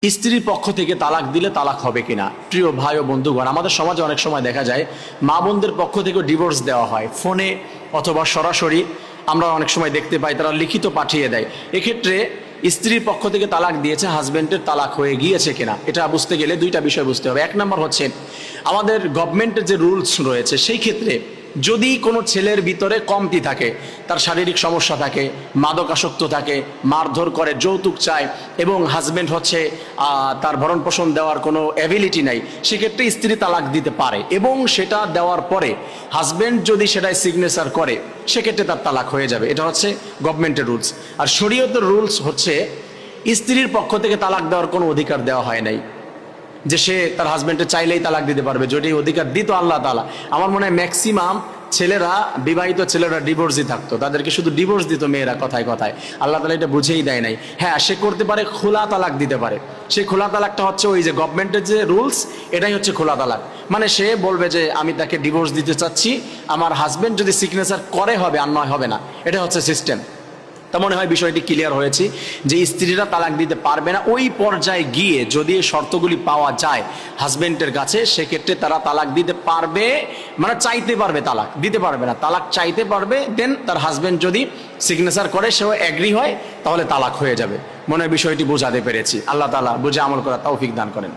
স্ত্রীর পক্ষ থেকে তালাক দিলে তালাক হবে কিনা। প্রিয় ভাই ও বন্ধুগণ, আমাদের সমাজে অনেক সময় দেখা যায় মা বোনদের পক্ষ থেকে ডিভোর্স দেওয়া হয় ফোনে অথবা সরাসরি। আমরা অনেক সময় দেখতে পাই তারা লিখিত পাঠিয়ে দেয়। এক্ষেত্রে স্ত্রীর পক্ষ থেকে তালাক দিয়েছে, হাজবেন্ডের তালাক হয়ে গিয়েছে কিনা এটা বুঝতে গেলে দুইটা বিষয় বুঝতে হবে। এক নম্বর হচ্ছে আমাদের গভর্নমেন্টের যে রুলস রয়েছে, সেই ক্ষেত্রে যদি কোনো ছেলের ভিতরে কমতি থাকে, তার শারীরিক সমস্যা থাকে, মাদকাসক্ত থাকে, মারধর করে, যৌতুক চায় এবং হাজবেন্ড হচ্ছে তার ভরণ পোষণ দেওয়ার কোনো অ্যাবিলিটি নাই, সেক্ষেত্রে স্ত্রী তালাক দিতে পারে এবং সেটা দেওয়ার পরে হাজবেন্ড যদি সেটাই সিগনেচার করে সেক্ষেত্রে তার তালাক হয়ে যাবে। এটা হচ্ছে গভর্নমেন্টের রুলস। আর শরীয়তের রুলস হচ্ছে স্ত্রীর পক্ষ থেকে তালাক দেওয়ার কোনো অধিকার দেওয়া হয় নাই, যে সে তার হাজবেন্ডে চাইলেই তালাক দিতে পারবে। যদি অধিকার দিত আল্লাহ তাআলা, আমার মনে হয় ম্যাক্সিমাম ছেলেরা, বিবাহিত ছেলেরা ডিভোর্সই থাকতো, তাদেরকে শুধু ডিভোর্স দিত মেয়েরা কথায় কথায়। আল্লাহ তাআলা এটা বুঝেই দেয় নাই। হ্যাঁ, সে করতে পারে, খোলা তালাক দিতে পারে। সেই খোলা তালাকটা হচ্ছে ওই যে গভর্নমেন্টের যে রুলস, এটাই হচ্ছে খোলা তালাক। মানে সে বলবে যে আমি তাকে ডিভোর্স দিতে চাচ্ছি, আমার হাজবেন্ড যদি সিগনেচার করে হবে, আর নয় হবে না। এটা হচ্ছে সিস্টেম। তা মনে হয় বিষয়টি ক্লিয়ার হয়েছে যে স্ত্রীরা তালাক দিতে পারবে না। ওই পর্যায়ে গিয়ে যদি শর্তগুলি পাওয়া যায় হাজবেন্ডের কাছে, সেক্ষেত্রে তারা তালাক দিতে পারবে, মানে চাইতে পারবে, তালাক দিতে পারবে না, তালাক চাইতে পারবে। দেন তার হাজবেন্ড যদি সিগনেচার করে, সেও এগ্রি হয়, তাহলে তালাক হয়ে যাবে। মনে হয় বিষয়টি বোঝাতে পেরেছি। আল্লাহ তাআলা বুঝে আমল করার তৌফিক দান করেন।